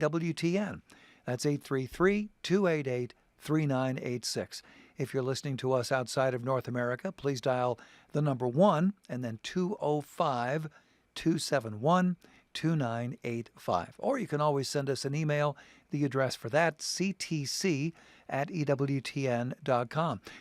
EWTN. That's 833-288-3986. If you're listening to us outside of North America, please dial the number 1 and then 205-271-2985. Or you can always send us an email. The address for that, ctc@ewtn.com.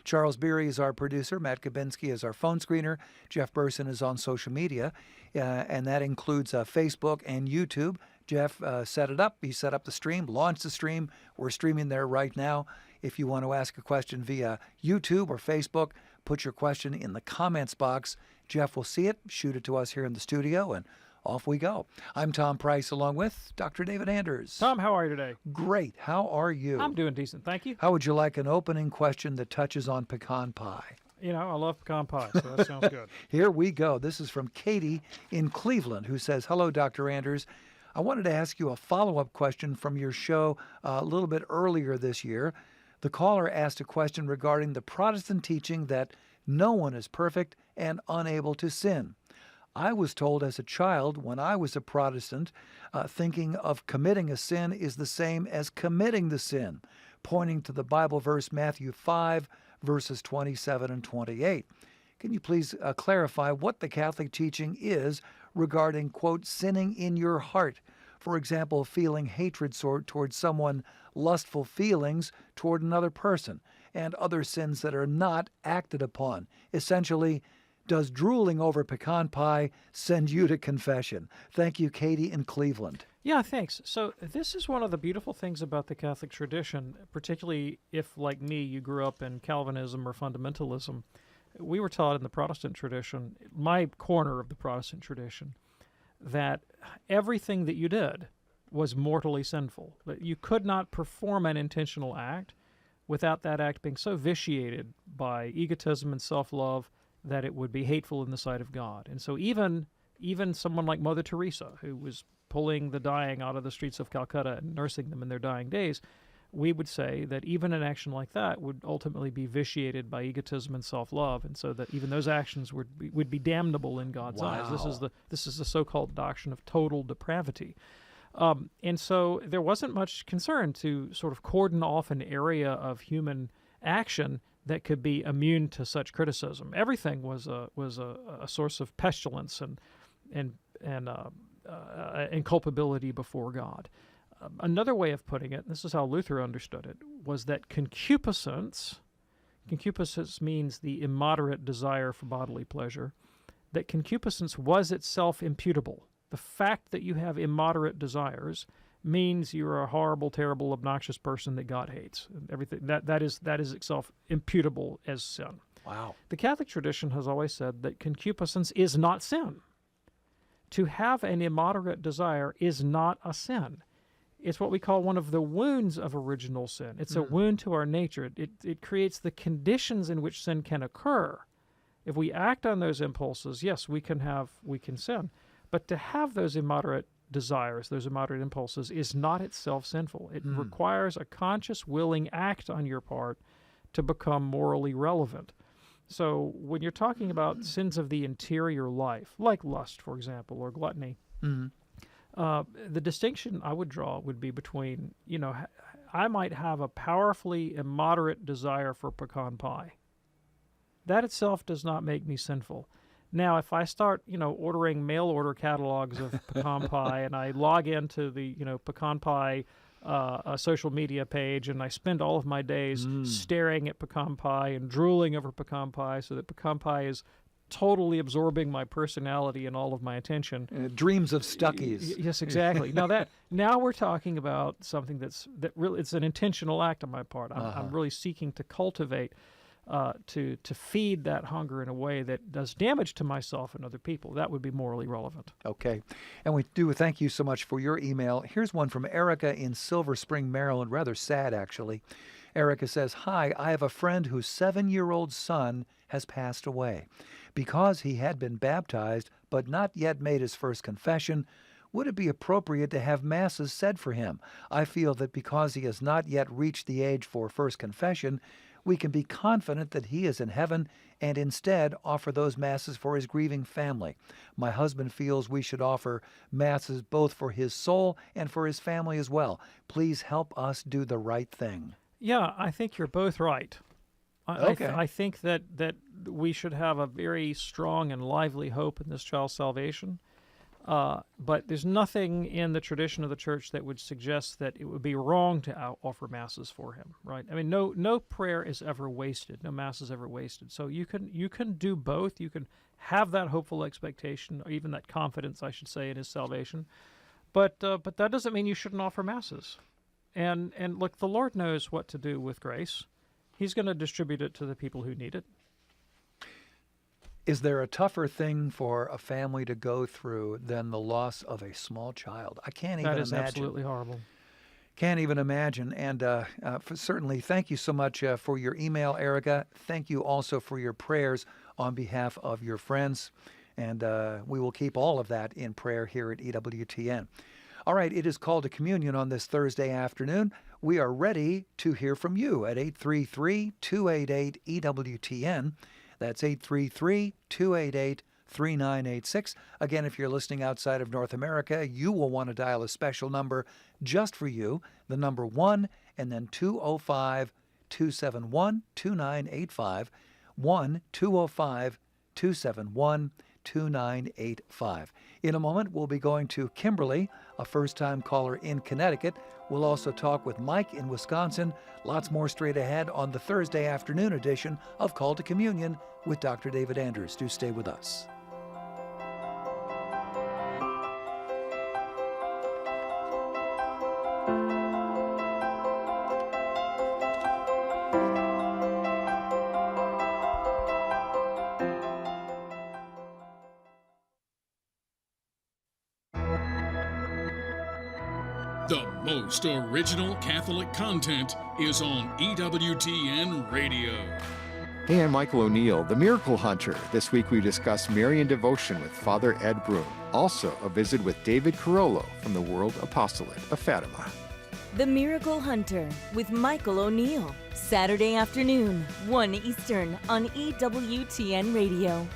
Charles Beery is our producer. Matt Kabinski is our phone screener. Jeff Burson is on social media, and that includes Facebook and YouTube. Jeff set it up. He set up the stream, launched the stream. We're streaming there right now. If you want to ask a question via YouTube or Facebook, put your question in the comments box. Jeff will see it, shoot it to us here in the studio, and off we go. I'm Tom Price along with Dr. David Anders. Tom, how are you today? Great. How are you? I'm doing decent, thank you. How would you like an opening question that touches on pecan pie? You know, I love pecan pie, so that sounds good. Here we go. This is from Katie in Cleveland, who says, "Hello, Dr. Anders. I wanted to ask you a follow-up question from your show a little bit earlier this year. The caller asked a question regarding the Protestant teaching that no one is perfect and unable to sin. I was told as a child when I was a Protestant, thinking of committing a sin is the same as committing the sin, pointing to the Bible verse Matthew 5, verses 27 and 28. Can you please clarify what the Catholic teaching is regarding, quote, sinning in your heart? For example, feeling hatred towards someone, lustful feelings toward another person, and other sins that are not acted upon. Essentially, does drooling over pecan pie send you to confession?" Thank you, Katie in Cleveland. Yeah, thanks. So this is one of the beautiful things about the Catholic tradition, particularly if, like me, you grew up in Calvinism or fundamentalism. We were taught in the Protestant tradition, my corner of the Protestant tradition, that everything that you did was mortally sinful. That you could not perform an intentional act without that act being so vitiated by egotism and self-love that it would be hateful in the sight of God. And so even someone like Mother Teresa, who was pulling the dying out of the streets of Calcutta and nursing them in their dying days, we would say that even an action like that would ultimately be vitiated by egotism and self-love, and so that even those actions would be damnable in God's eyes. This is the so-called doctrine of total depravity. And so there wasn't much concern to sort of cordon off an area of human action that could be immune to such criticism. Everything was a source of pestilence and culpability before God. Another way of putting it, and this is how Luther understood it, was that concupiscence means the immoderate desire for bodily pleasure, that concupiscence was itself imputable. The fact that you have immoderate desires means you're a horrible, terrible, obnoxious person that God hates. Everything that is itself imputable as sin. Wow. The Catholic tradition has always said that concupiscence is not sin. To have an immoderate desire is not a sin. It's what we call one of the wounds of original sin. It's a wound to our nature. It creates the conditions in which sin can occur. If we act on those impulses, yes, we can sin. But to have those immoderate desires, those immoderate impulses, is not itself sinful. It requires a conscious, willing act on your part to become morally relevant. So when you're talking about sins of the interior life, like lust, for example, or gluttony, the distinction I would draw would be between, I might have a powerfully immoderate desire for pecan pie. That itself does not make me sinful. Now, if I start, ordering mail order catalogs of pecan pie, and I log into the, pecan pie social media page, and I spend all of my days staring at pecan pie and drooling over pecan pie, so that pecan pie is totally absorbing my personality and all of my attention. Dreams of Stuckies. Yes, exactly. Now we're talking about something that really, it's an intentional act on my part. I'm really seeking to cultivate, to feed that hunger in a way that does damage to myself and other people. That would be morally relevant. Okay. And we do thank you so much for your email. Here's one from Erica in Silver Spring, Maryland. Rather sad, actually. Erica says, "Hi, I have a friend whose 7-year-old son has passed away. Because he had been baptized but not yet made his first confession, would it be appropriate to have masses said for him? I feel that because he has not yet reached the age for first confession, we can be confident that he is in heaven and instead offer those Masses for his grieving family. My husband feels we should offer Masses both for his soul and for his family as well. Please help us do the right thing. Yeah, I think you're both right. Okay. I think that we should have a very strong and lively hope in this child's salvation. But there's nothing in the tradition of the church that would suggest that it would be wrong to offer Masses for him, right? I mean, no prayer is ever wasted. No Mass is ever wasted. So you can do both. You can have that hopeful expectation, or even that confidence, I should say, in his salvation. But that doesn't mean you shouldn't offer Masses. And look, the Lord knows what to do with grace. He's going to distribute it to the people who need it. Is there a tougher thing for a family to go through than the loss of a small child? I can't even imagine. That is absolutely horrible. Can't even imagine. And certainly, thank you so much for your email, Erica. Thank you also for your prayers on behalf of your friends. And we will keep all of that in prayer here at EWTN. All right, it is Call to Communion on this Thursday afternoon. We are ready to hear from you at 833-288-EWTN. That's 833-288-3986. Again, if you're listening outside of North America, you will want to dial a special number just for you, the number 1 and then 205-271-2985, 1-205-271-2985. In a moment, we'll be going to Kimberly, a first-time caller in Connecticut. We'll also talk with Mike in Wisconsin. Lots more straight ahead on the Thursday afternoon edition of Call to Communion with Dr. David Anders. Do stay with us. The most original Catholic content is on EWTN Radio. Hey, I'm Michael O'Neill, the Miracle Hunter. This week we discuss Marian devotion with Father Ed Broom. Also, a visit with David Carollo from the World Apostolate of Fatima. The Miracle Hunter with Michael O'Neill. Saturday afternoon, 1 Eastern on EWTN Radio.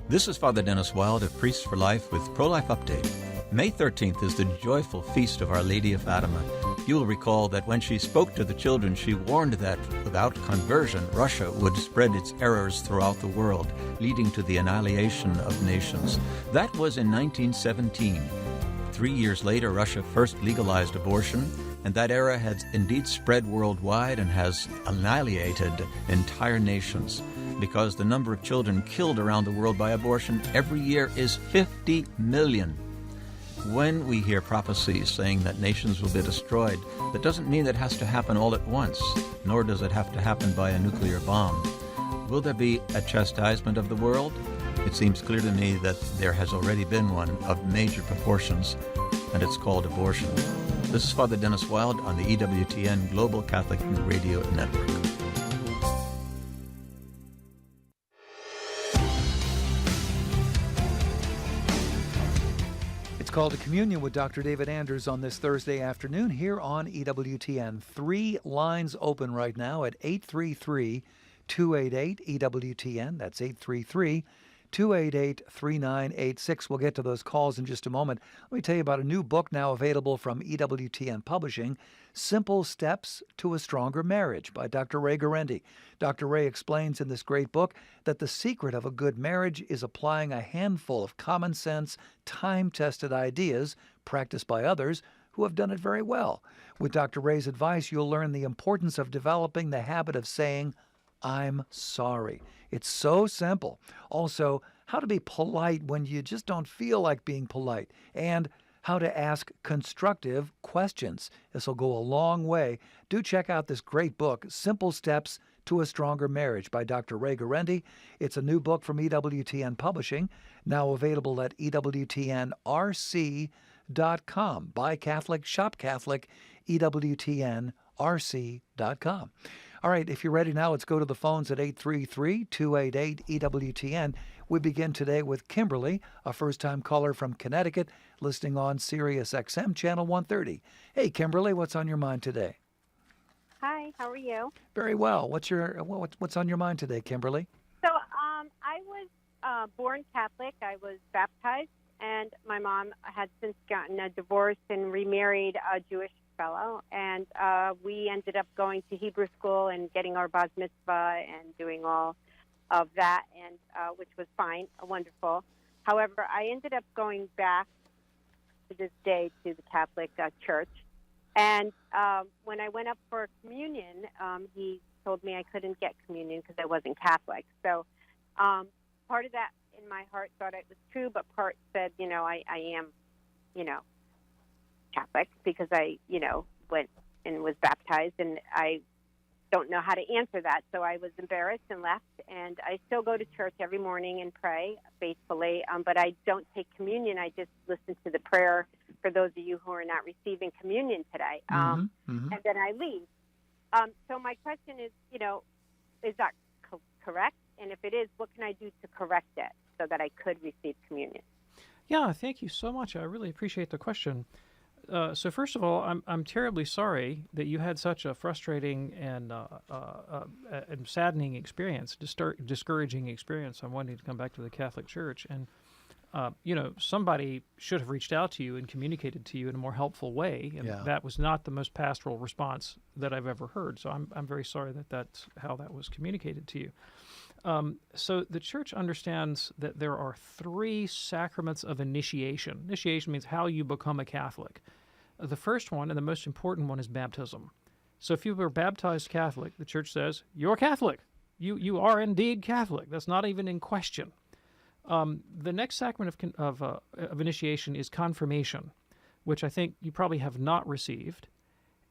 This is Father Dennis Wild of Priests for Life with Pro-Life Update. May 13th is the joyful feast of Our Lady of Fatima. You will recall that when she spoke to the children, she warned that without conversion, Russia would spread its errors throughout the world, leading to the annihilation of nations. That was in 1917. 3 years later, Russia first legalized abortion, and that era has indeed spread worldwide and has annihilated entire nations, because the number of children killed around the world by abortion every year is 50 million. When we hear prophecies saying that nations will be destroyed, that doesn't mean that it has to happen all at once, nor does it have to happen by a nuclear bomb. Will there be a chastisement of the world? It seems clear to me that there has already been one of major proportions, and it's called abortion. This is Father Dennis Wild on the EWTN Global Catholic Radio Network. Call to Communion with Dr. David Anders on this Thursday afternoon here on EWTN. 3 lines open right now at 833-288-EWTN. That's 833-288-3986. We'll get to those calls in just a moment. Let me tell you about a new book now available from EWTN Publishing, Simple Steps to a Stronger Marriage by Dr. Ray Guarendi. Dr. Ray explains in this great book that the secret of a good marriage is applying a handful of common sense, time-tested ideas practiced by others who have done it very well. With Dr. Ray's advice, you'll learn the importance of developing the habit of saying, "I'm sorry." It's so simple. Also, how to be polite when you just don't feel like being polite, and how to ask constructive questions. This will go a long way. Do check out this great book, Simple Steps to a Stronger Marriage by Dr. Ray Guarendi. It's a new book from EWTN Publishing, now available at EWTNRC.com. Buy Catholic, shop Catholic, EWTNRC.com. All right, if you're ready now, let's go to the phones at 833-288-EWTN. We begin today with Kimberly, a first-time caller from Connecticut, listening on Sirius XM Channel 130. Hey, Kimberly, what's on your mind today? Hi, how are you? Very well. What's on your mind today, Kimberly? So I was born Catholic. I was baptized, and my mom had since gotten a divorce and remarried a Jewish fellow, and we ended up going to Hebrew school and getting our bar mitzvah and doing all of that, and which was fine, wonderful. However, I ended up going back to this day to the Catholic Church, and when I went up for communion, he told me I couldn't get communion because I wasn't Catholic. So part of that in my heart thought it was true, but part said, I am, Catholic because I, went and was baptized, and I don't know how to answer that. So I was embarrassed and left, and I still go to church every morning and pray faithfully, but I don't take communion. I just listen to the prayer for those of you who are not receiving communion today, and then I leave. So my question is, is that correct? And if it is, what can I do to correct it so that I could receive communion? Yeah, thank you so much. I really appreciate the question. So first of all, I'm terribly sorry that you had such a frustrating and saddening experience, discouraging experience on wanting to come back to the Catholic Church. And somebody should have reached out to you and communicated to you in a more helpful way, and that was not the most pastoral response that I've ever heard. So I'm very sorry that that's how that was communicated to you. So the Church understands that there are 3 sacraments of initiation. Initiation means how you become a Catholic. The first one, and the most important one, is baptism. So if you were baptized Catholic, the Church says, you're Catholic. You are indeed Catholic. That's not even in question. The next sacrament of initiation is confirmation, which I think you probably have not received.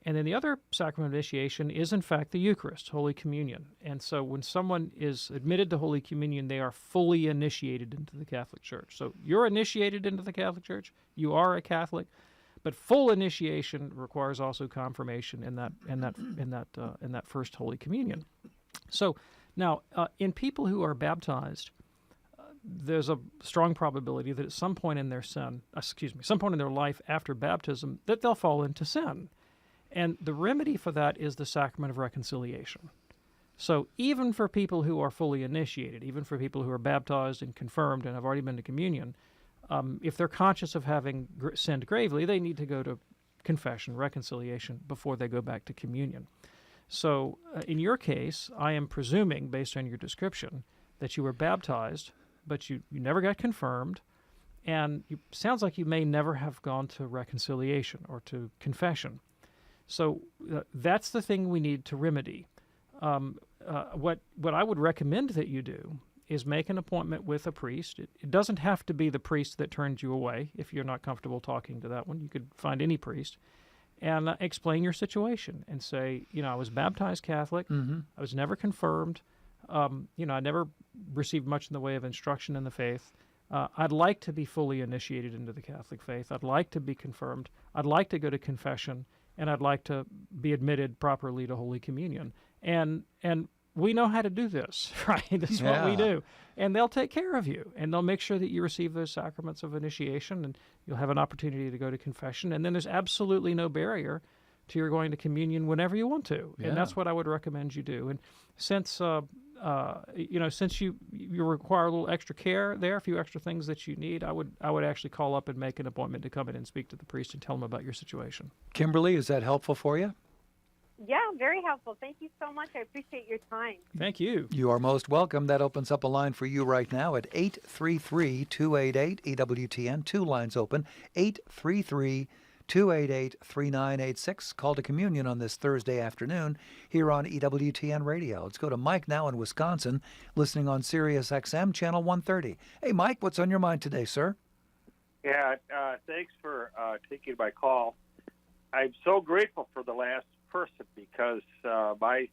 And then the other sacrament of initiation is, in fact, the Eucharist, Holy Communion. And so when someone is admitted to Holy Communion, they are fully initiated into the Catholic Church. So you're initiated into the Catholic Church. You are a Catholic, but full initiation requires also confirmation in that first Holy Communion. So now, in people who are baptized, there's a strong probability that at some point in their some point in their life after baptism, that they'll fall into sin. And the remedy for that is the sacrament of reconciliation. So even for people who are fully initiated, even for people who are baptized and confirmed and have already been to communion, if they're conscious of having sinned gravely, they need to go to confession, reconciliation, before they go back to communion. So in your case, I am presuming, based on your description, that you were baptized, but you never got confirmed, and it sounds like you may never have gone to reconciliation or to confession. So that's the thing we need to remedy. What I would recommend that you do is make an appointment with a priest. It doesn't have to be the priest that turned you away. If you're not comfortable talking to that one, you could find any priest and explain your situation and say, I was baptized Catholic. I was never confirmed. I never received much in the way of instruction in the faith. I'd like to be fully initiated into the Catholic faith. I'd like to be confirmed. I'd like to go to confession, and I'd like to be admitted properly to Holy Communion. And we know how to do this, right? That's what we do. And they'll take care of you, and they'll make sure that you receive those sacraments of initiation, and you'll have an opportunity to go to confession. And then there's absolutely no barrier to your going to communion whenever you want to. And that's what I would recommend you do. And since since you require a little extra care there, a few extra things that you need, I would actually call up and make an appointment to come in and speak to the priest and tell him about your situation. Kimberly, is that helpful for you? Yeah, very helpful. Thank you so much. I appreciate your time. Thank you. You are most welcome. That opens up a line for you right now at 833-288-EWTN. 2 lines open, 833-288-3986. Call to communion on this Thursday afternoon here on EWTN Radio. Let's go to Mike now in Wisconsin, listening on Sirius XM Channel 130. Hey, Mike, what's on your mind today, sir? Yeah, thanks for taking my call. I'm so grateful for the last person because my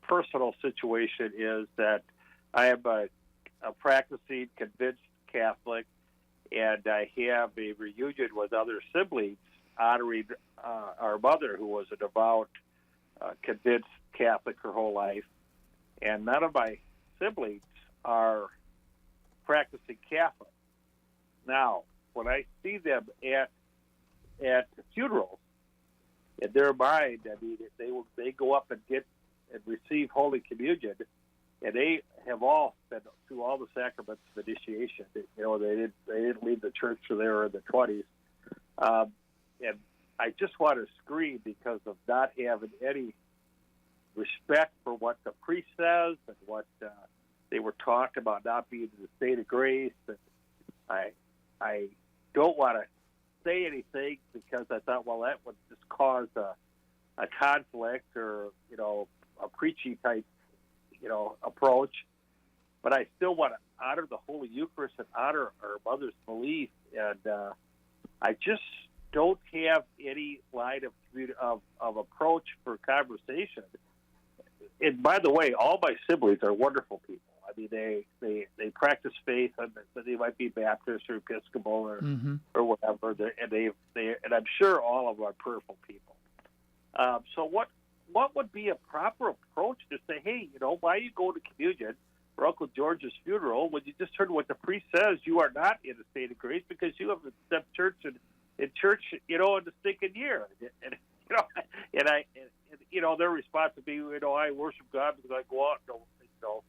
personal situation is that I am a practicing convinced Catholic, and I have a reunion with other siblings honoring our mother, who was a devout, convinced Catholic her whole life, and none of my siblings are practicing Catholic. Now, when I see them at funerals, in their mind, I mean, they go up and get and receive Holy Communion, and they have all been through all the sacraments of initiation. You know, they didn't leave the church till they were in the 20s, and I just want to scream because of not having any respect for what the priest says and what they were taught about not being in the state of grace. And I don't want to say anything because I thought, well, that would just cause a conflict or, you know, a preachy type, you know, approach. But I still want to honor the Holy Eucharist and honor our mother's belief. And I just don't have any line of approach for conversation. And by the way, all my siblings are wonderful people. I mean, they practice faith, and they might be Baptist or Episcopal or whatever. And I'm sure all of them are prayerful people. So what would be a proper approach to say, hey, you know, why are you going to communion for Uncle George's funeral when you just heard what the priest says? You are not in a state of grace because you haven't stepped church in church, you know, in the stinking year. And you know, and you know, their response would be, you know, I worship God because I go out and, you know,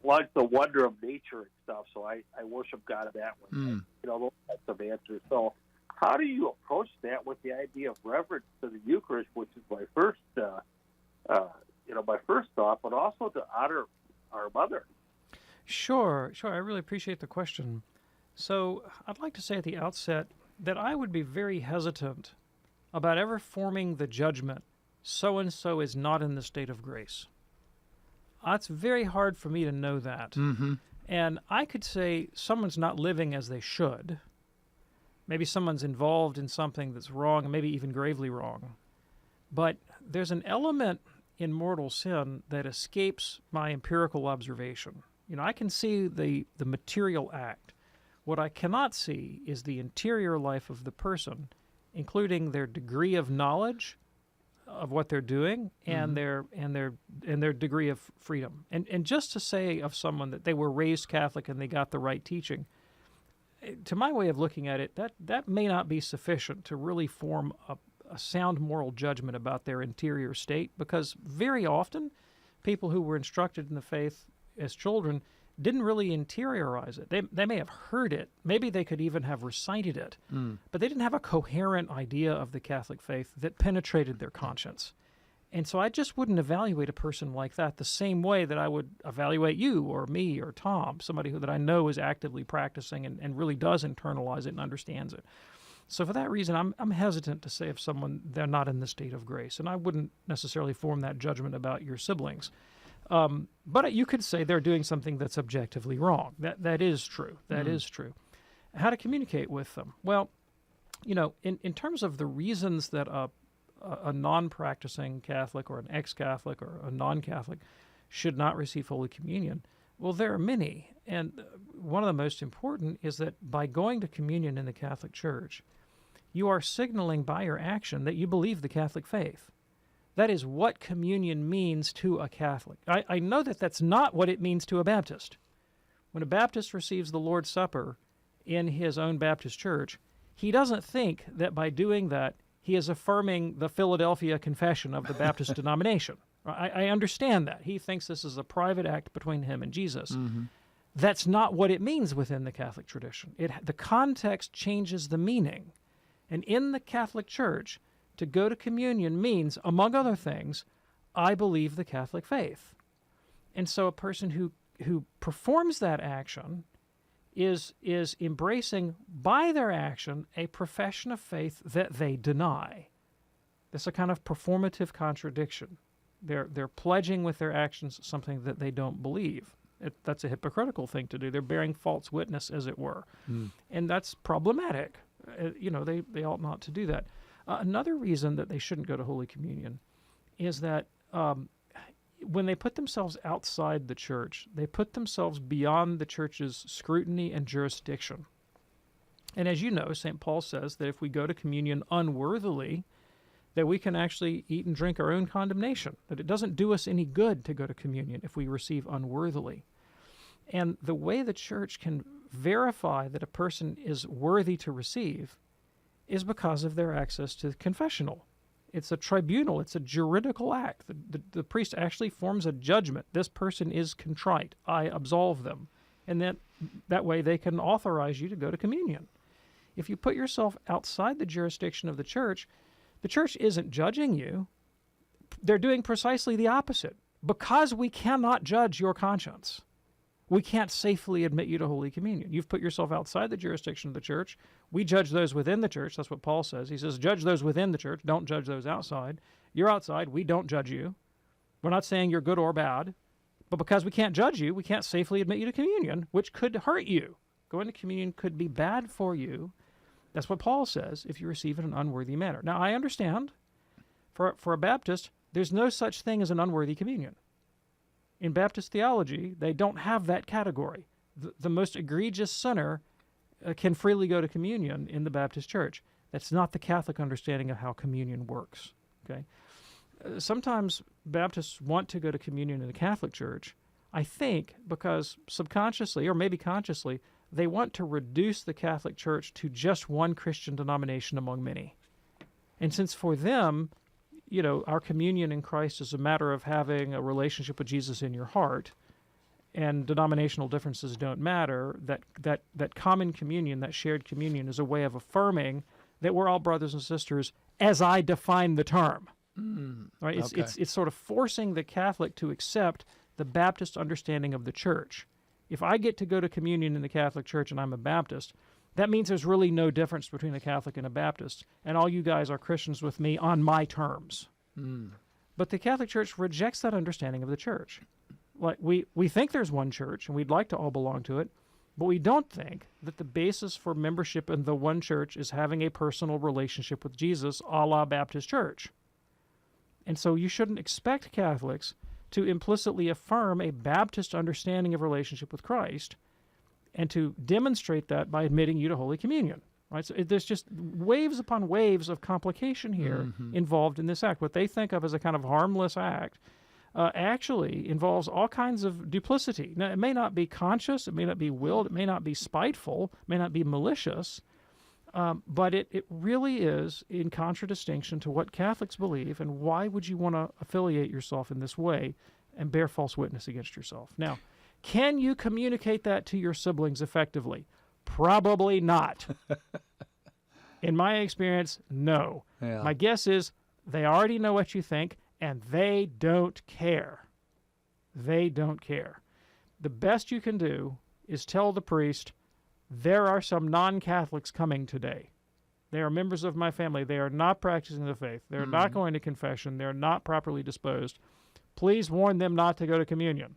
like the wonder of nature and stuff. So I worship God in that way. You know, those types of answers. So how do you approach that with the idea of reverence to the Eucharist, which is my first, my first thought, but also to honor our mother? Sure. I really appreciate the question. So I'd like to say at the outset that I would be very hesitant about ever forming the judgment, so-and-so is not in the state of grace. It's very hard for me to know that. And I could say someone's not living as they should. Maybe someone's involved in something that's wrong, and maybe even gravely wrong. But there's an element in mortal sin that escapes my empirical observation. You know, I can see the material act. What I cannot see is the interior life of the person, including their degree of knowledge of what they're doing and their degree of freedom. And just to say of someone that they were raised Catholic and they got the right teaching, to my way of looking at it, that may not be sufficient to really form a sound moral judgment about their interior state, because very often people who were instructed in the faith as children didn't really interiorize it. They may have heard it. Maybe they could even have recited it. But they didn't have a coherent idea of the Catholic faith that penetrated their conscience. And so I just wouldn't evaluate a person like that the same way that I would evaluate you or me or Tom, somebody that I know is actively practicing and really does internalize it and understands it. So for that reason, I'm hesitant to say of someone they're not in the state of grace. And I wouldn't necessarily form that judgment about your siblings. But you could say they're doing something that's objectively wrong. That is true. That is true. How to communicate with them? Well, you know, in terms of the reasons that a non-practicing Catholic or an ex-Catholic or a non-Catholic should not receive Holy Communion, well, there are many. And one of the most important is that by going to communion in the Catholic Church, you are signaling by your action that you believe the Catholic faith. That is what communion means to a Catholic. I know that that's not what it means to a Baptist. When a Baptist receives the Lord's Supper in his own Baptist church, he doesn't think that by doing that he is affirming the Philadelphia Confession of the Baptist denomination. I understand that. He thinks this is a private act between him and Jesus. That's not what it means within the Catholic tradition. The context changes the meaning. And in the Catholic Church, to go to communion means, among other things, I believe the Catholic faith. And so a person who performs that action is embracing by their action a profession of faith that they deny. That's a kind of performative contradiction. They're pledging with their actions something that they don't believe. That's a hypocritical thing to do. They're bearing false witness, as it were. And that's problematic. They ought not to do that. Another reason that they shouldn't go to Holy Communion is that when they put themselves outside the church, they put themselves beyond the church's scrutiny and jurisdiction. And as you know, St. Paul says that if we go to communion unworthily, that we can actually eat and drink our own condemnation, that it doesn't do us any good to go to communion if we receive unworthily. And the way the church can verify that a person is worthy to receive is because of their access to the confessional. It's a tribunal. It's a juridical act. The priest actually forms a judgment. This person is contrite. I absolve them. And that way they can authorize you to go to communion. If you put yourself outside the jurisdiction of the church isn't judging you. They're doing precisely the opposite. Because we cannot judge your conscience, we can't safely admit you to Holy Communion. You've put yourself outside the jurisdiction of the church. We judge those within the church. That's what Paul says. He says, judge those within the church. Don't judge those outside. You're outside. We don't judge you. We're not saying you're good or bad. But because we can't judge you, we can't safely admit you to communion, which could hurt you. Going to communion could be bad for you. That's what Paul says if you receive it in an unworthy manner. Now, I understand, for a Baptist, there's no such thing as an unworthy communion. In Baptist theology, they don't have that category. The most egregious sinner can freely go to communion in the Baptist church. That's not the Catholic understanding of how communion works. Okay? Sometimes Baptists want to go to communion in the Catholic Church, I think, because subconsciously, or maybe consciously, they want to reduce the Catholic Church to just one Christian denomination among many. And since for them, our communion in Christ is a matter of having a relationship with Jesus in your heart, and denominational differences don't matter, that common communion, that shared communion, is a way of affirming that we're all brothers and sisters as I define the term. Right? It's sort of forcing the Catholic to accept the Baptist understanding of the church. If I get to go to communion in the Catholic Church and I'm a Baptist, that means there's really no difference between a Catholic and a Baptist, and all you guys are Christians with me on my terms. But the Catholic Church rejects that understanding of the church. Like we think there's one church, and we'd like to all belong to it, but we don't think that the basis for membership in the one church is having a personal relationship with Jesus, a la Baptist Church. And so you shouldn't expect Catholics to implicitly affirm a Baptist understanding of relationship with Christ and to demonstrate that by admitting you to Holy Communion. Right? So there's just waves upon waves of complication here involved in this act. What they think of as a kind of harmless act actually involves all kinds of duplicity. Now, it may not be conscious, it may not be willed, it may not be spiteful, it may not be malicious, but it really is in contradistinction to what Catholics believe, and why would you want to affiliate yourself in this way and bear false witness against yourself? Now, can you communicate that to your siblings effectively? Probably not. In my experience, no. Yeah. My guess is they already know what you think, and they don't care. They don't care. The best you can do is tell the priest, there are some non-Catholics coming today. They are members of my family. They are not practicing the faith. They're not going to confession. They're not properly disposed. Please warn them not to go to communion.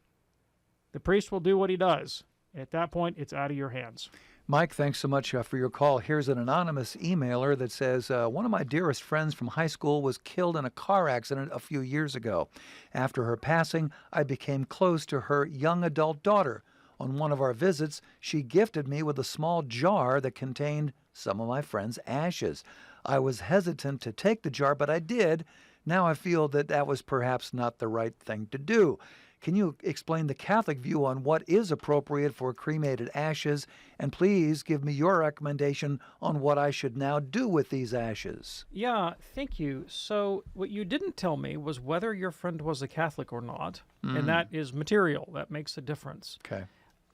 The priest will do what he does. At that point, it's out of your hands. Mike, thanks so much for your call. Here's an anonymous emailer that says, one of my dearest friends from high school was killed in a car accident a few years ago. After her passing, I became close to her young adult daughter. On one of our visits, she gifted me with a small jar that contained some of my friend's ashes. I was hesitant to take the jar, but I did. Now I feel that was perhaps not the right thing to do. Can you explain the Catholic view on what is appropriate for cremated ashes? And please give me your recommendation on what I should now do with these ashes. Yeah, thank you. So what you didn't tell me was whether your friend was a Catholic or not, and that is material. That makes a difference. Okay.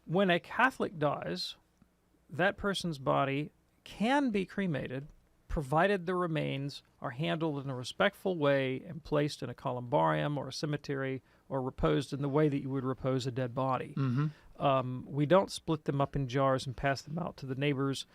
When a Catholic dies, that person's body can be cremated, provided the remains are handled in a respectful way and placed in a columbarium or a cemetery or reposed in the way that you would repose a dead body. We don't split them up in jars and pass them out to the neighbors.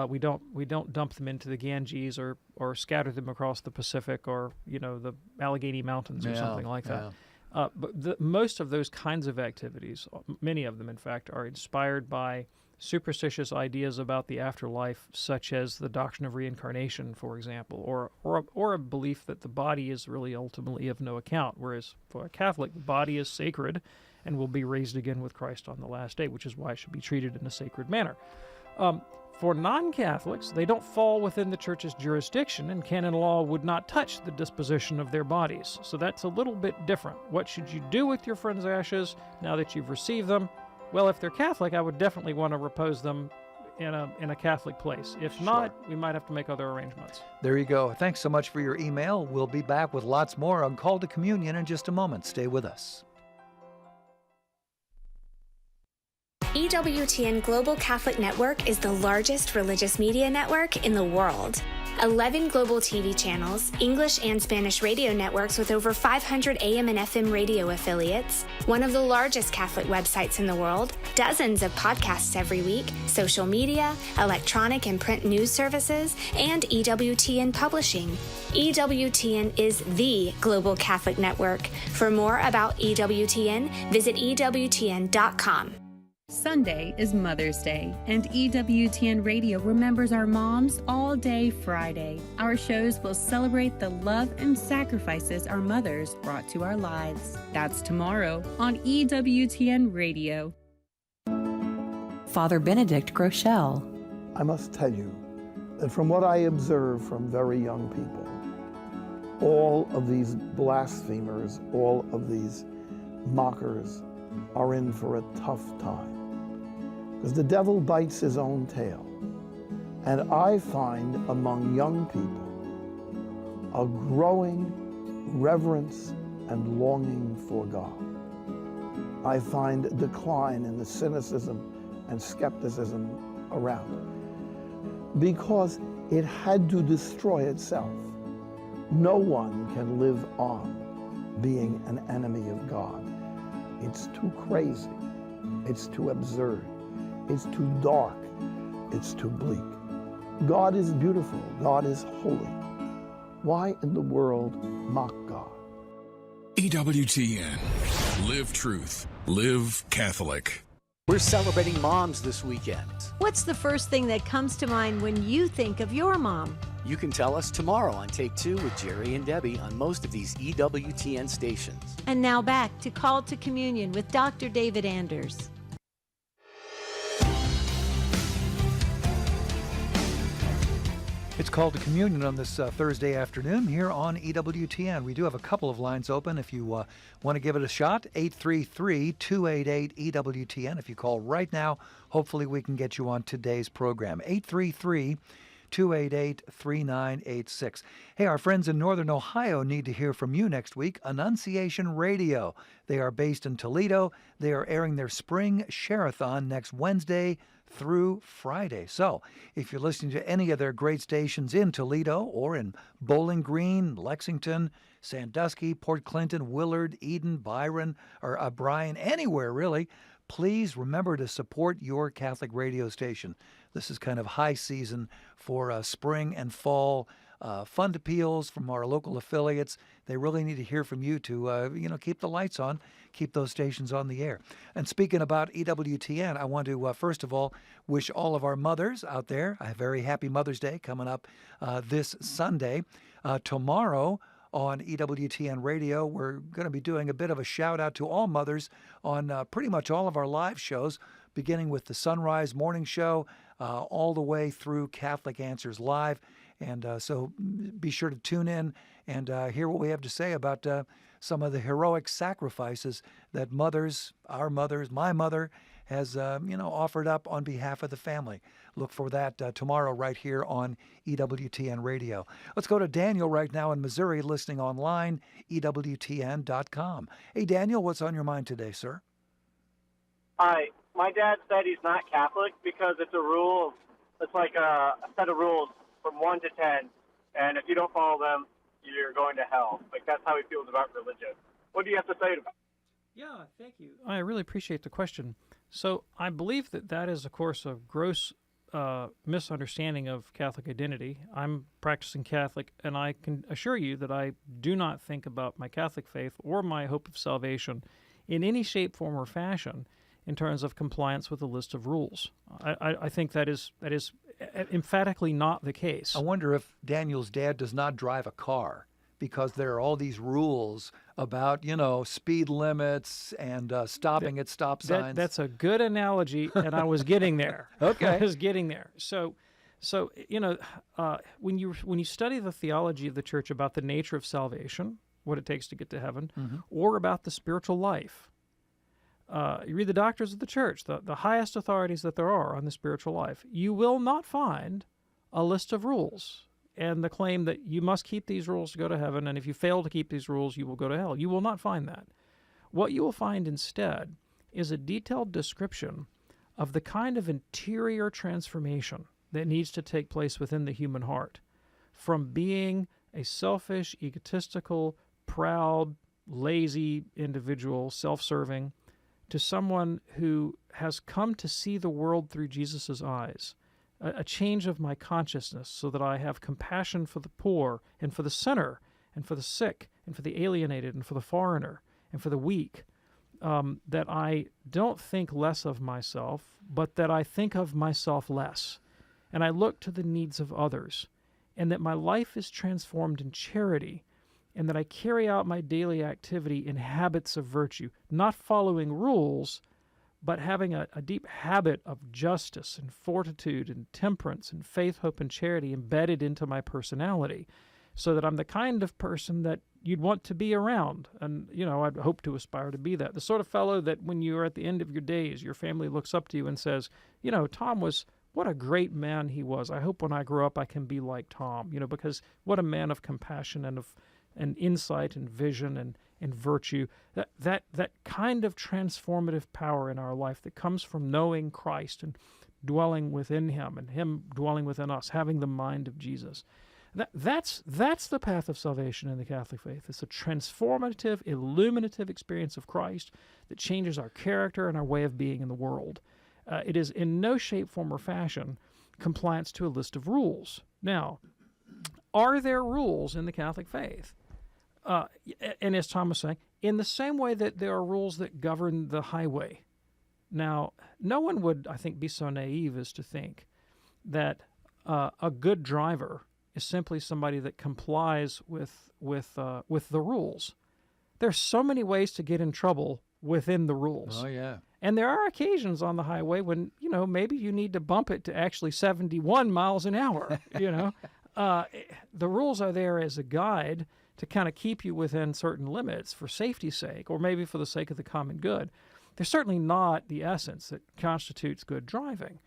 We don't dump them into the Ganges or scatter them across the Pacific or the Allegheny Mountains or something like that. But most of those kinds of activities, many of them in fact, are inspired by superstitious ideas about the afterlife, such as the doctrine of reincarnation, for example, or a belief that the body is really ultimately of no account, whereas for a Catholic, the body is sacred and will be raised again with Christ on the last day, which is why it should be treated in a sacred manner. For non-Catholics, they don't fall within the Church's jurisdiction, and canon law would not touch the disposition of their bodies. So that's a little bit different. What should you do with your friend's ashes now that you've received them? Well, if they're Catholic, I would definitely want to repose them in a Catholic place. If not, we might have to make other arrangements. There you go. Thanks so much for your email. We'll be back with lots more on Call to Communion in just a moment. Stay with us. EWTN Global Catholic Network is the largest religious media network in the world. 11 global TV channels, English and Spanish radio networks with over 500 AM and FM radio affiliates, one of the largest Catholic websites in the world, dozens of podcasts every week, social media, electronic and print news services, and EWTN Publishing. EWTN is the global Catholic network. For more about EWTN, visit EWTN.com. Sunday is Mother's Day, and EWTN Radio remembers our moms all day Friday. Our shows will celebrate the love and sacrifices our mothers brought to our lives. That's tomorrow on EWTN Radio. Father Benedict Groeschel. I must tell you that from what I observe from very young people, all of these blasphemers, all of these mockers are in for a tough time. Because the devil bites his own tail. And I find among young people a growing reverence and longing for God. I find a decline in the cynicism and skepticism around it, because it had to destroy itself. No one can live on being an enemy of God. It's too crazy, it's too absurd, it's too dark, it's too bleak. God is beautiful, God is holy. Why in the world mock God? EWTN. Live truth. Live Catholic. We're celebrating moms this weekend. What's the first thing that comes to mind when you think of your mom? You can tell us tomorrow on Take 2 with Jerry and Debbie on most of these EWTN stations. And now back to Call to Communion with Dr. David Anders. It's Called to Communion on this Thursday afternoon here on EWTN. We do have a couple of lines open if you want to give it a shot. 833-288-EWTN. If you call right now, hopefully we can get you on today's program. 833-288-3986. Hey, our friends in Northern Ohio need to hear from you next week. Annunciation Radio. They are based in Toledo. They are airing their spring share-a-thon next Wednesday through Friday. So if you're listening to any of their great stations in Toledo or in Bowling Green, Lexington, Sandusky, Port Clinton, Willard, Eden, Byron, or Bryan, anywhere really, please remember to support your Catholic radio station. This is kind of high season for spring and fall fund appeals from our local affiliates. They really need to hear from you to, keep the lights on, keep those stations on the air. And speaking about EWTN, I want to, first of all, wish all of our mothers out there a very happy Mother's Day coming up this Sunday. Tomorrow on EWTN Radio, we're going to be doing a bit of a shout out to all mothers on pretty much all of our live shows, beginning with the Sunrise Morning Show all the way through Catholic Answers Live. And so be sure to tune in and hear what we have to say about some of the heroic sacrifices that mothers, our mothers, my mother has, offered up on behalf of the family. Look for that tomorrow right here on EWTN Radio. Let's go to Daniel right now in Missouri, listening online, EWTN.com. Hey, Daniel, what's on your mind today, sir? Hi. My dad said he's not Catholic because it's a rule. It's like a set of rules from 1 to 10, and if you don't follow them, you're going to hell. Like, that's how he feels about religion. What do you have to say about it? Yeah, thank you. I really appreciate the question. So I believe that is, of course, a gross misunderstanding of Catholic identity. I'm practicing Catholic, and I can assure you that I do not think about my Catholic faith or my hope of salvation in any shape, form, or fashion in terms of compliance with a list of rules. I think that is emphatically not the case. I wonder if Daniel's dad does not drive a car because there are all these rules about, speed limits and stopping at stop signs. That's a good analogy, and I was getting there. Okay. I was getting there. So when you study the theology of the church about the nature of salvation, what it takes to get to heaven, or about the spiritual life, you read the doctrines of the church, the highest authorities that there are on the spiritual life, you will not find a list of rules and the claim that you must keep these rules to go to heaven, and if you fail to keep these rules, you will go to hell. You will not find that. What you will find instead is a detailed description of the kind of interior transformation that needs to take place within the human heart, from being a selfish, egotistical, proud, lazy individual, self-serving, to someone who has come to see the world through Jesus' eyes, a change of my consciousness so that I have compassion for the poor and for the sinner and for the sick and for the alienated and for the foreigner and for the weak, that I don't think less of myself, but that I think of myself less, and I look to the needs of others, and that my life is transformed in charity, and that I carry out my daily activity in habits of virtue, not following rules, but having a deep habit of justice and fortitude and temperance and faith, hope, and charity embedded into my personality, so that I'm the kind of person that you'd want to be around. And, I'd hope to aspire to be that. The sort of fellow that when you're at the end of your days, your family looks up to you and says, Tom what a great man he was. I hope when I grow up I can be like Tom, because what a man of compassion and insight and vision and virtue, that kind of transformative power in our life that comes from knowing Christ and dwelling within him and him dwelling within us, having the mind of Jesus. That's the path of salvation in the Catholic faith. It's a transformative, illuminative experience of Christ that changes our character and our way of being in the world. It is in no shape, form, or fashion compliance to a list of rules. Now, are there rules in the Catholic faith? And as Tom was saying, in the same way that there are rules that govern the highway. Now, no one would, I think, be so naive as to think that a good driver is simply somebody that complies with the rules. There's so many ways to get in trouble within the rules. Oh, yeah. And there are occasions on the highway when, maybe you need to bump it to actually 71 miles an hour, The rules are there as a guide to kind of keep you within certain limits for safety's sake, or maybe for the sake of the common good. They're certainly not the essence that constitutes good driving.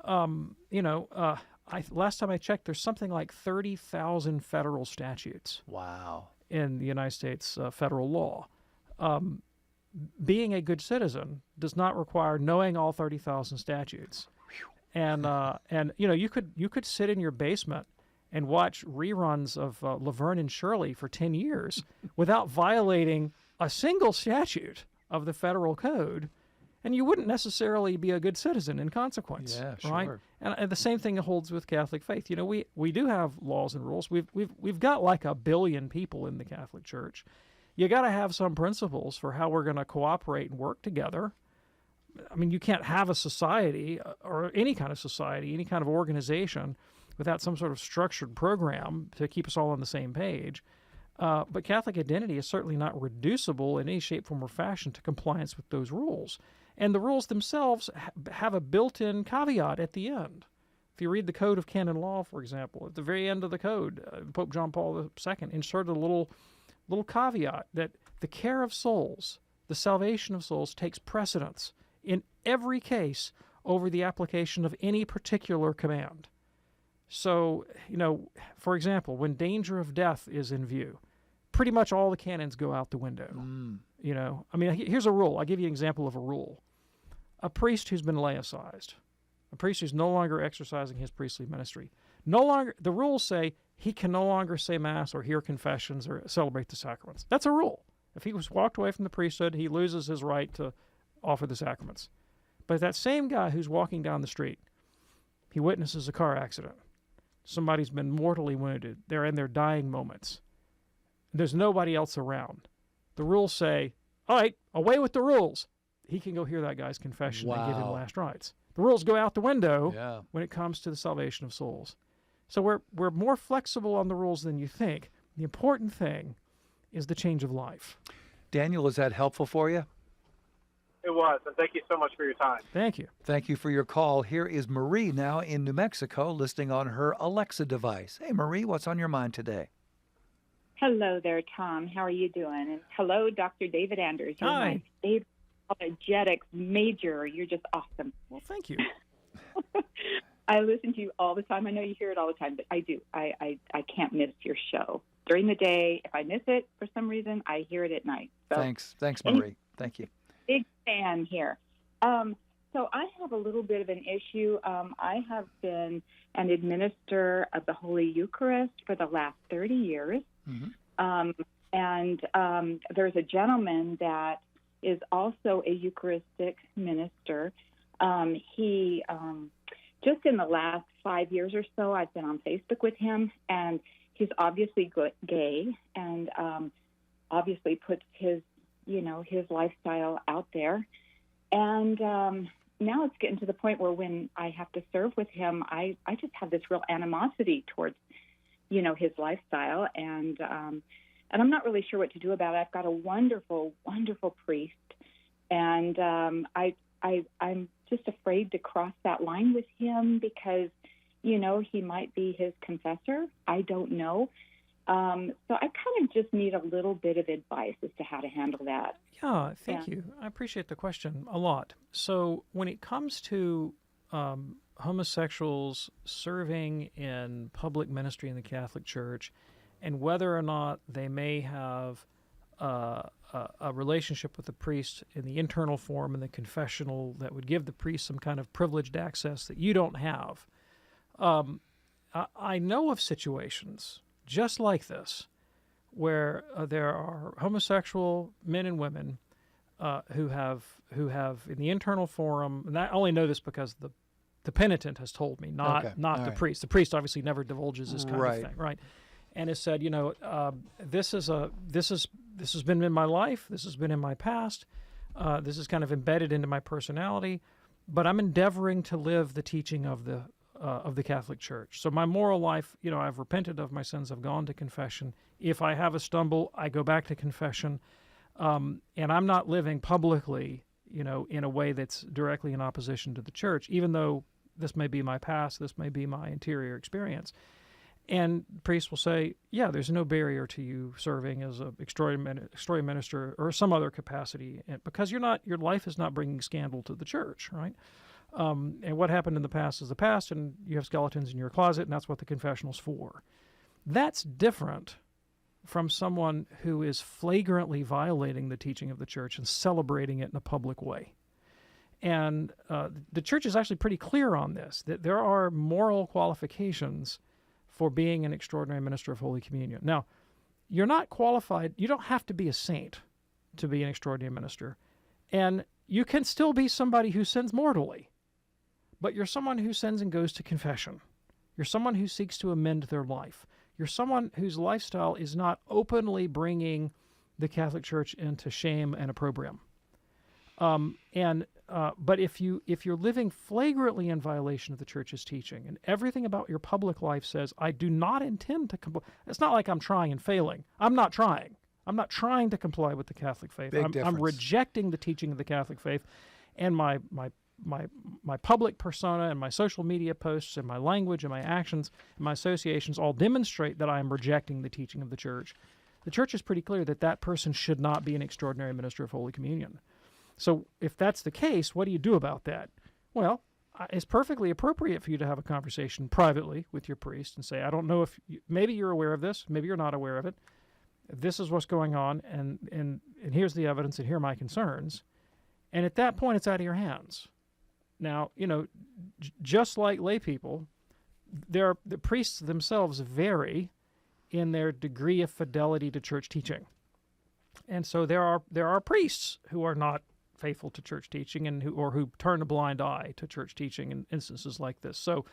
Last time I checked, there's something like 30,000 federal statutes. Wow. In the United States federal law. Being a good citizen does not require knowing all 30,000 statutes. And you could sit in your basement and watch reruns of Laverne and Shirley for 10 years without violating a single statute of the federal code, and you wouldn't necessarily be a good citizen in consequence. Yeah, sure. Right? And the same thing holds with Catholic faith. We do have laws and rules. We've got like 1 billion people in the Catholic Church. You got to have some principles for how we're going to cooperate and work together. I mean, you can't have a society or any kind of society, any kind of organization without some sort of structured program to keep us all on the same page. But Catholic identity is certainly not reducible in any shape, form, or fashion to compliance with those rules. And the rules themselves have a built-in caveat at the end. If you read the Code of Canon Law, for example, at the very end of the code, Pope John Paul II inserted a little caveat that the care of souls, the salvation of souls, takes precedence in every case over the application of any particular command. So, for example, when danger of death is in view, pretty much all the canons go out the window. Here's a rule. I'll give you an example of a rule. A priest who's been laicized, a priest who's no longer exercising his priestly ministry, the rules say he can no longer say Mass or hear confessions or celebrate the sacraments. That's a rule. If he was walked away from the priesthood, he loses his right to offer the sacraments. But that same guy who's walking down the street, he witnesses a car accident. Somebody's been mortally wounded. They're in their dying moments. There's nobody else around. The rules say, all right, away with the rules. He can go hear that guy's confession and give him last rites. The rules go out the window when it comes to the salvation of souls. So we're more flexible on the rules than you think. The important thing is the change of life. Daniel, is that helpful for you? It was, and thank you so much for your time. Thank you. Thank you for your call. Here is Marie now in New Mexico listening on her Alexa device. Hey, Marie, what's on your mind today? Hello there, Tom. How are you doing? And hello, Dr. David Anders. You're Hi. my favorite apologetics major. You're just awesome. Well, thank you. I listen to you all the time. I know you hear it all the time, but I do. I can't miss your show. During the day, if I miss it for some reason, I hear it at night. So, Thanks, Marie. Thank you. Big fan here. So I have a little bit of an issue. I have been an administrator of the Holy Eucharist for the last 30 years. Mm-hmm. And there's a gentleman that is also a Eucharistic minister. He, just in the last 5 years or so, I've been on Facebook with him, and he's obviously gay, and obviously puts his lifestyle out there. And now it's getting to the point where when I have to serve with him, I just have this real animosity towards, his lifestyle. And I'm not really sure what to do about it. I've got a wonderful, wonderful priest. And I'm just afraid to cross that line with him because, he might be his confessor. I don't know. So I kind of just need a little bit of advice as to how to handle that. Yeah, thank you. I appreciate the question a lot. So when it comes to homosexuals serving in public ministry in the Catholic Church and whether or not they may have a relationship with the priest in the internal form and the confessional that would give the priest some kind of privileged access that you don't have, I know of situations just like this, where there are homosexual men and women who have in the internal forum, and I only know this because the penitent has told me, not the priest. The priest obviously never divulges this kind of thing, right? And has said, this has been in my life, this has been in my past, this is kind of embedded into my personality, but I'm endeavoring to live the teaching of the Catholic Church. So my moral life, I've repented of my sins, I've gone to confession. If I have a stumble, I go back to confession. And I'm not living publicly, in a way that's directly in opposition to the Church, even though this may be my past, this may be my interior experience. And priests will say, yeah, there's no barrier to you serving as an extraordinary minister or some other capacity, because your life is not bringing scandal to the Church, right? And what happened in the past is the past, and you have skeletons in your closet, and that's what the confessional's for. That's different from someone who is flagrantly violating the teaching of the Church and celebrating it in a public way. And the Church is actually pretty clear on this, that there are moral qualifications for being an extraordinary minister of Holy Communion. Now, you're not qualified, you don't have to be a saint to be an extraordinary minister, and you can still be somebody who sins mortally. But you're someone who sins and goes to confession. You're someone who seeks to amend their life. You're someone whose lifestyle is not openly bringing the Catholic Church into shame and opprobrium. But if you're living flagrantly in violation of the Church's teaching, and everything about your public life says, I do not intend to comply. It's not like I'm trying and failing. I'm not trying. I'm not trying to comply with the Catholic faith. I'm rejecting the teaching of the Catholic faith, and my public persona and my social media posts and my language and my actions and my associations all demonstrate that I am rejecting the teaching of the Church. The Church is pretty clear that that person should not be an extraordinary minister of Holy Communion. So if that's the case, what do you do about that? Well, it's perfectly appropriate for you to have a conversation privately with your priest and say, I don't know if maybe you're aware of this, maybe you're not aware of it. This is what's going on, and here's the evidence, and here are my concerns. And at that point, it's out of your hands. Now, just like lay people, the priests themselves vary in their degree of fidelity to Church teaching. And so there are priests who are not faithful to Church teaching and who turn a blind eye to Church teaching in instances like this. So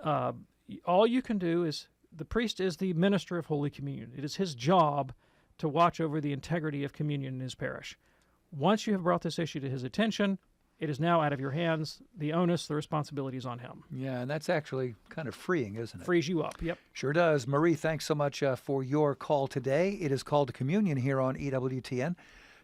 all you can do is, the priest is the minister of Holy Communion. It is his job to watch over the integrity of communion in his parish. Once you have brought this issue to his attention, It is now out of your hands. The onus, the responsibility is on him. Yeah, and that's actually kind of freeing, isn't it? Frees you up, yep. Sure does. Marie, thanks so much for your call today. It is called to communion here on EWTN.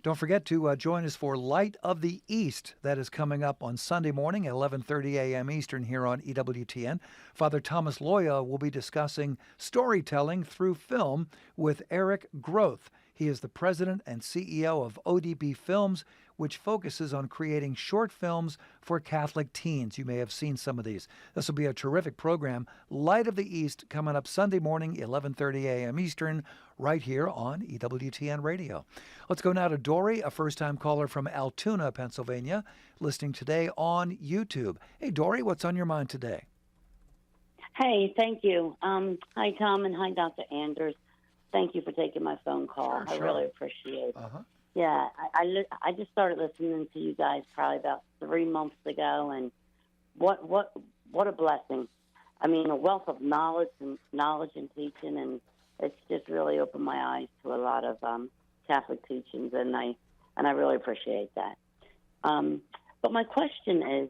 Don't forget to join us for Light of the East. That is coming up on Sunday morning at 11:30 a.m. Eastern here on EWTN. Father Thomas Loya will be discussing storytelling through film with Eric Groth. He is the president and CEO of ODB Films, which focuses on creating short films for Catholic teens. You may have seen some of these. This will be a terrific program. Light of the East coming up Sunday morning, 11:30 a.m. Eastern, right here on EWTN Radio. Let's go now to Dory, a first-time caller from Altoona, Pennsylvania, listening today on YouTube. Hey, Dory, what's on your mind today? Hey, thank you. Hi, Tom, and hi, Dr. Anders. Thank you for taking my phone call. Sure. I really appreciate it. Uh-huh. Yeah, I just started listening to you guys probably about 3 months ago, and what a blessing. I mean, a wealth of knowledge and teaching, and it's just really opened my eyes to a lot of Catholic teachings, and I really appreciate that. But my question is,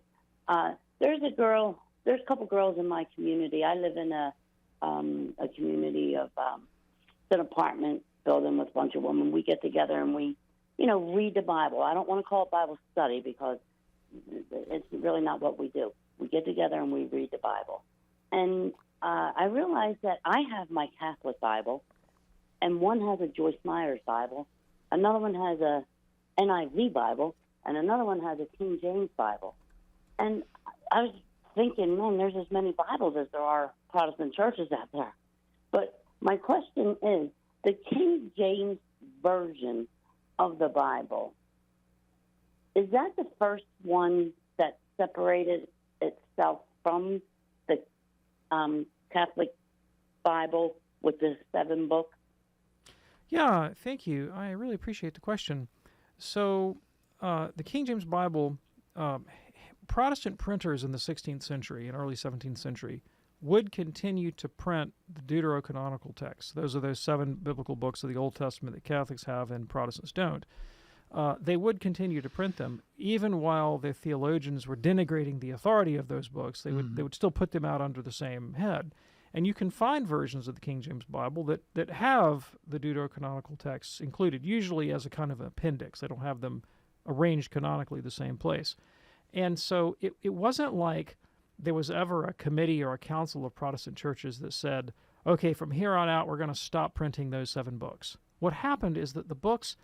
there's a couple girls in my community. I live in a community of an apartment building with a bunch of women. We get together and we, read the Bible. I don't want to call it Bible study because it's really not what we do. We get together and we read the Bible. And I realized that I have my Catholic Bible, and one has a Joyce Meyer's Bible, another one has a NIV Bible, and another one has a King James Bible. And I was thinking, man, there's as many Bibles as there are Protestant churches out there. But my question is, the King James Version of the Bible, is that the first one that separated itself from the Catholic Bible with the 7 books? Yeah, thank you. I really appreciate the question. So the King James Bible, Protestant printers in the 16th century and early 17th century would continue to print the deuterocanonical texts. Those are those 7 biblical books of the Old Testament that Catholics have and Protestants don't. They would continue to print them, even while the theologians were denigrating the authority of those books. They would still put them out under the same head. And you can find versions of the King James Bible that have the deuterocanonical texts included, usually as a kind of appendix. They don't have them arranged canonically the same place. And so it wasn't like there was ever a committee or a council of Protestant churches that said, okay, from here on out, we're going to stop printing those 7 books. What happened is that the books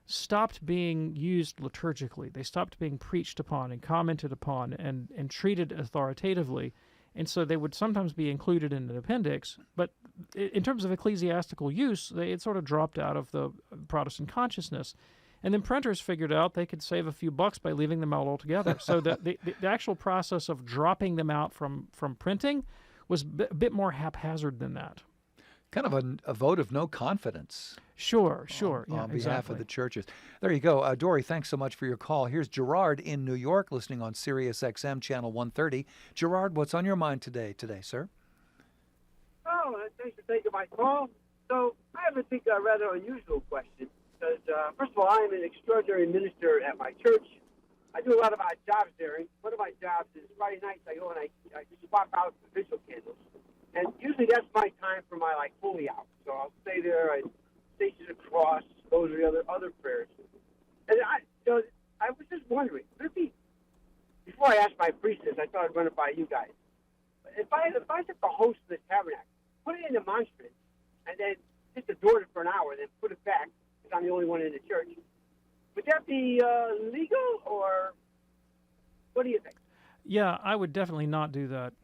stopped being used liturgically. They stopped being preached upon and commented upon and treated authoritatively. And so they would sometimes be included in an appendix, but in terms of ecclesiastical use, it sort of dropped out of the Protestant consciousness. And then printers figured out they could save a few bucks by leaving them out altogether. So the actual process of dropping them out from printing was a bit more haphazard than that. Kind of a vote of no confidence. Sure. On behalf of the churches. There you go. Dory, thanks so much for your call. Here's Gerard in New York, listening on Sirius XM Channel 130. Gerard, what's on your mind today, sir? Oh, thanks for taking my call. So I have a rather unusual question. Because, first of all, I am an extraordinary minister at my church. I do a lot of odd jobs there. And one of my jobs is Friday nights I go and I swap out the visual candles. And usually that's my time for my, holy hour. So I'll stay there, I station the cross, those are the other prayers. And I was just wondering, could it be, before I asked my priestess, I thought I'd run it by you guys. If I took the host of the tabernacle, put it in the monstrance, and then just adored it for an hour, then put it back, I'm the only one in the church. Would that be legal, or what do you think? Yeah, I would definitely not do that.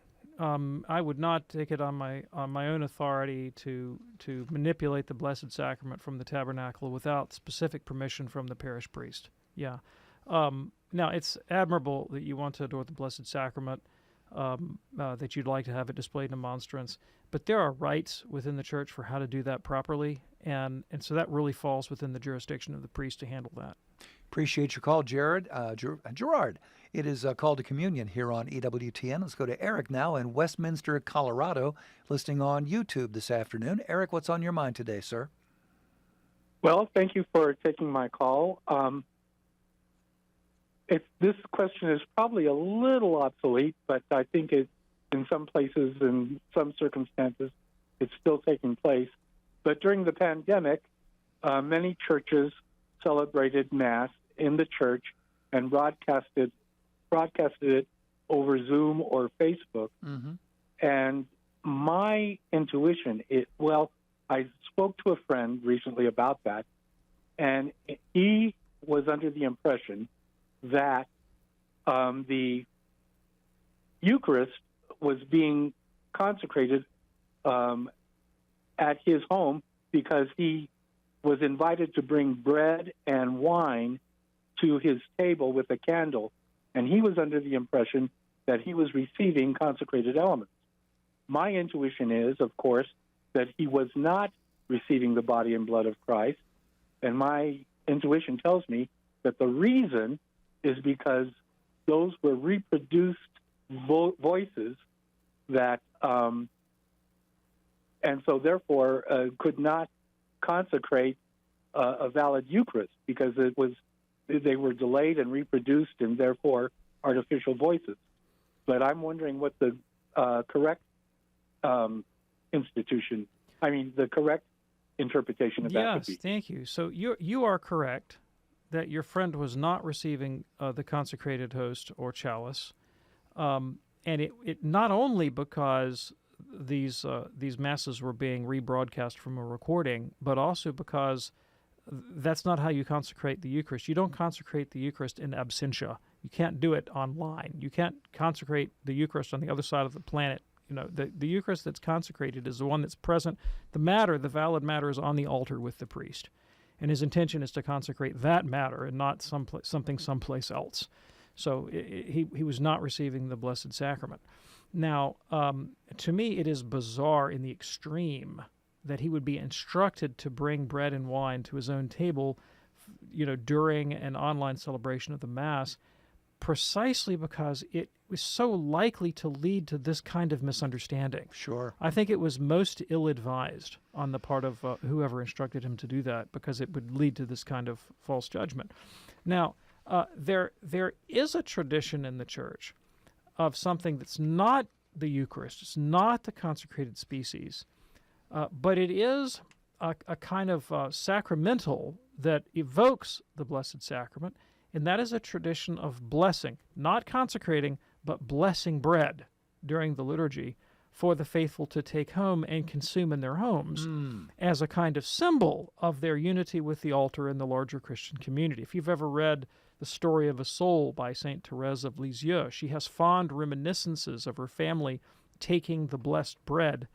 I would not take it on my own authority to manipulate the Blessed Sacrament from the Tabernacle without specific permission from the parish priest. Yeah. Now, it's admirable that you want to adore the Blessed Sacrament, that you'd like to have it displayed in a monstrance, but there are rites within the church for how to do that properly, and so that really falls within the jurisdiction of the priest to handle that. Appreciate your call, Gerard. It is Call to Communion here on EWTN. Let's go to Eric now in Westminster, Colorado, listening on YouTube this afternoon. Eric, what's on your mind today, sir? Well, thank you for taking my call. this question is probably a little obsolete, but I think it, in some places, in some circumstances, it's still taking place. But during the pandemic, many churches celebrated Mass in the church and broadcasted it over Zoom or Facebook. Mm-hmm. And my intuition, I spoke to a friend recently about that, and he was under the impression that the Eucharist was being consecrated at his home because he was invited to bring bread and wine to his table with a candle, and he was under the impression that he was receiving consecrated elements. My intuition is, of course, that he was not receiving the body and blood of Christ, and my intuition tells me that the reason is because those were reproduced voices that, and so therefore could not consecrate a valid Eucharist because they were delayed and reproduced and therefore artificial voices. But I'm wondering what the correct the correct interpretation of that would be. Yes, thank you. So you are correct that your friend was not receiving the consecrated host or chalice, and it not only because these masses were being rebroadcast from a recording, but also because that's not how you consecrate the Eucharist. You don't consecrate the Eucharist in absentia. You can't do it online. You can't consecrate the Eucharist on the other side of the planet. You know, the Eucharist that's consecrated is the one that's present. The valid matter is on the altar with the priest. And his intention is to consecrate that matter and not something someplace else. So he was not receiving the Blessed Sacrament. Now, to me, it is bizarre in the extreme that he would be instructed to bring bread and wine to his own table, during an online celebration of the Mass, precisely because it was so likely to lead to this kind of misunderstanding. Sure. I think it was most ill-advised on the part of whoever instructed him to do that, because it would lead to this kind of false judgment. Now, there is a tradition in the Church of something that's not the Eucharist. It's not the consecrated species, but it is a kind of sacramental that evokes the Blessed Sacrament, and that is a tradition of blessing, not consecrating, but blessing bread during the liturgy for the faithful to take home and consume in their homes as a kind of symbol of their unity with the altar and the larger Christian community. If you've ever read The Story of a Soul by Saint Therese of Lisieux, she has fond reminiscences of her family taking the blessed bread,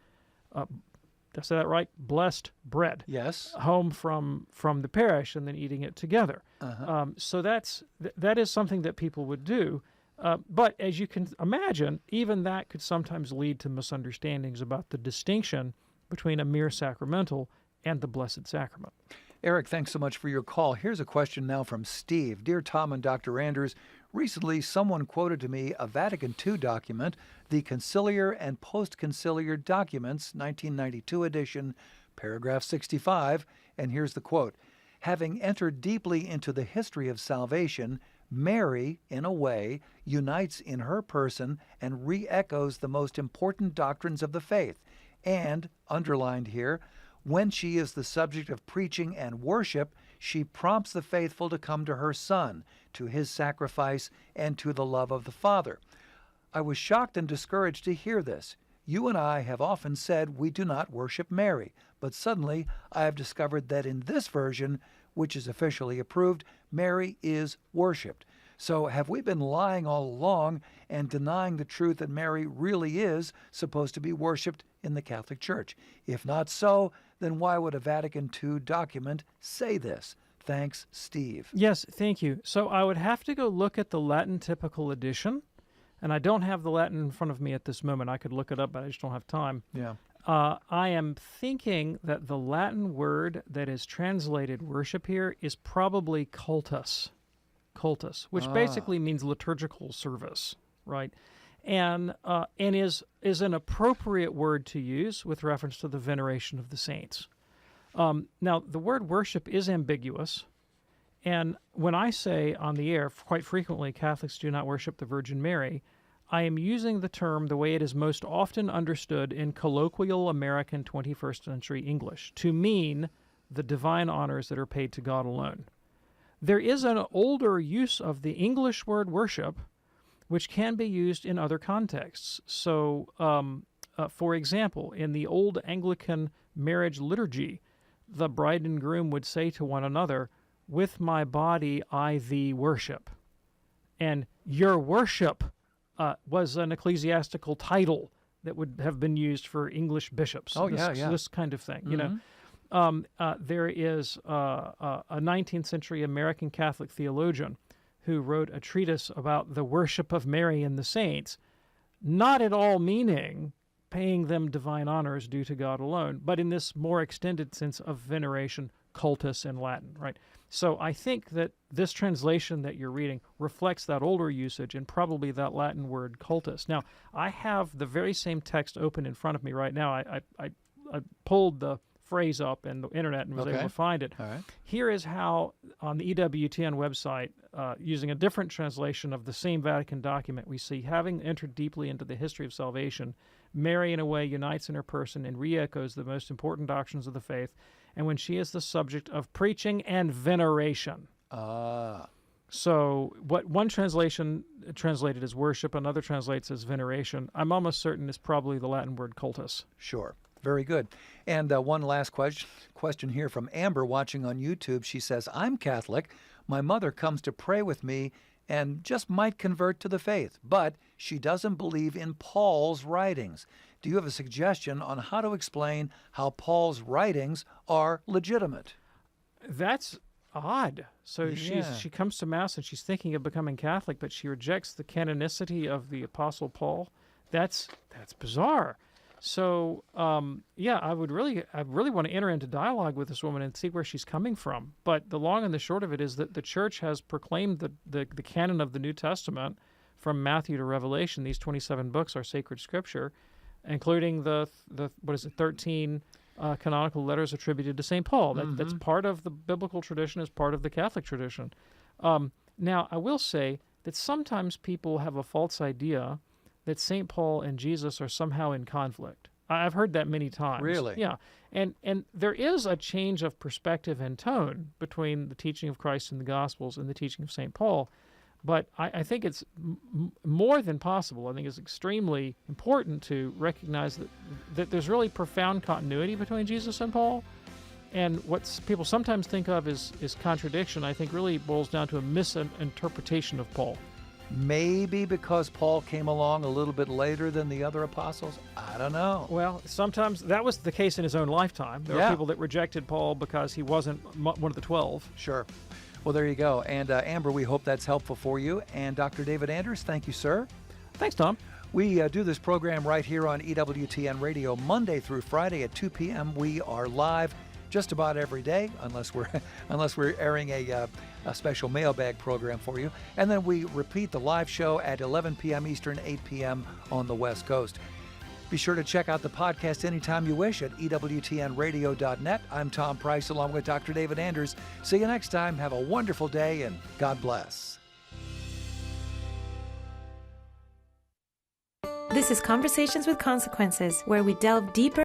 did I say that right? Blessed bread. Yes. Home from the parish and then eating it together. Uh-huh. So that is something that people would do. But as you can imagine, even that could sometimes lead to misunderstandings about the distinction between a mere sacramental and the Blessed Sacrament. Eric, thanks so much for your call. Here's a question now from Steve. Dear Tom and Dr. Anders, recently someone quoted to me a Vatican II document, the Conciliar and Post-Conciliar Documents, 1992 edition, paragraph 65, and here's the quote. Having entered deeply into the history of salvation, Mary, in a way, unites in her person and re-echoes the most important doctrines of the faith, and, underlined here, when she is the subject of preaching and worship, she prompts the faithful to come to her Son, to his sacrifice, and to the love of the Father. I was shocked and discouraged to hear this. You and I have often said we do not worship Mary, but suddenly I have discovered that in this version, which is officially approved, Mary is worshipped. So have we been lying all along and denying the truth that Mary really is supposed to be worshipped in the Catholic Church? If not so, then why would a Vatican II document say this? Thanks, Steve. Yes, thank you. So I would have to go look at the Latin typical edition, and I don't have the Latin in front of me at this moment. I could look it up, but I just don't have time. Yeah. I am thinking that the Latin word that is translated worship here is probably cultus, which basically means liturgical service, right? And is an appropriate word to use with reference to the veneration of the saints. Now, the word worship is ambiguous, And when I say on the air, quite frequently, Catholics do not worship the Virgin Mary, I am using the term the way it is most often understood in colloquial American 21st century English, to mean the divine honors that are paid to God alone. There is an older use of the English word worship, which can be used in other contexts. So, for example, in the old Anglican marriage liturgy, the bride and groom would say to one another, "With my body I thee worship." And your worship was an ecclesiastical title that would have been used for English bishops. Oh, this, yeah. this kind of thing, you know. Mhm. There is a 19th century American Catholic theologian who wrote a treatise about the worship of Mary and the saints, not at all meaning paying them divine honors due to God alone, but in this more extended sense of veneration, cultus in Latin, right? So I think that this translation that you're reading reflects that older usage and probably that Latin word cultus. Now, I have the very same text open in front of me right now. I pulled the phrase up in the internet and was able to find it. All right. Here is how, on the EWTN website, using a different translation of the same Vatican document, we see, having entered deeply into the history of salvation, Mary in a way unites in her person and re-echoes the most important doctrines of the faith, and when she is the subject of preaching and veneration. So what one translation translated as worship, another translates as veneration, I'm almost certain is probably the Latin word cultus. Sure. Very good. And one last question here from Amber watching on YouTube. She says, I'm Catholic. My mother comes to pray with me and just might convert to the faith, but she doesn't believe in Paul's writings. Do you have a suggestion on how to explain how Paul's writings are legitimate? That's odd. So Yeah. she comes to Mass and she's thinking of becoming Catholic, but she rejects the canonicity of the Apostle Paul. That's bizarre. So, I really want to enter into dialogue with this woman and see where she's coming from. But the long and the short of it is that the Church has proclaimed the canon of the New Testament from Matthew to Revelation. These 27 books are sacred scripture, including the 13 canonical letters attributed to St. Paul. That's part of the biblical tradition, is part of the Catholic tradition. Now, I will say that sometimes people have a false idea that St. Paul and Jesus are somehow in conflict. I've heard that many times. Really? Yeah. And there is a change of perspective and tone between the teaching of Christ in the Gospels and the teaching of St. Paul. But I think it's more than possible. I think it's extremely important to recognize that there's really profound continuity between Jesus and Paul. And what people sometimes think of as contradiction, I think really boils down to a misinterpretation of Paul. Maybe because Paul came along a little bit later than the other apostles? I don't know. Well, sometimes that was the case in his own lifetime. There are people that rejected Paul because he wasn't one of the 12. Sure. Well, there you go. And Amber, we hope that's helpful for you. And Dr. David Anders, thank you, sir. Thanks, Tom. We do this program right here on EWTN Radio Monday through Friday at 2 p.m. We are live just about every day, unless we're airing a special mailbag program for you. And then we repeat the live show at 11 p.m. Eastern, 8 p.m. on the West Coast. Be sure to check out the podcast anytime you wish at EWTNradio.net. I'm Tom Price along with Dr. David Anders. See you next time. Have a wonderful day and God bless. This is Conversations with Consequences, where we delve deeper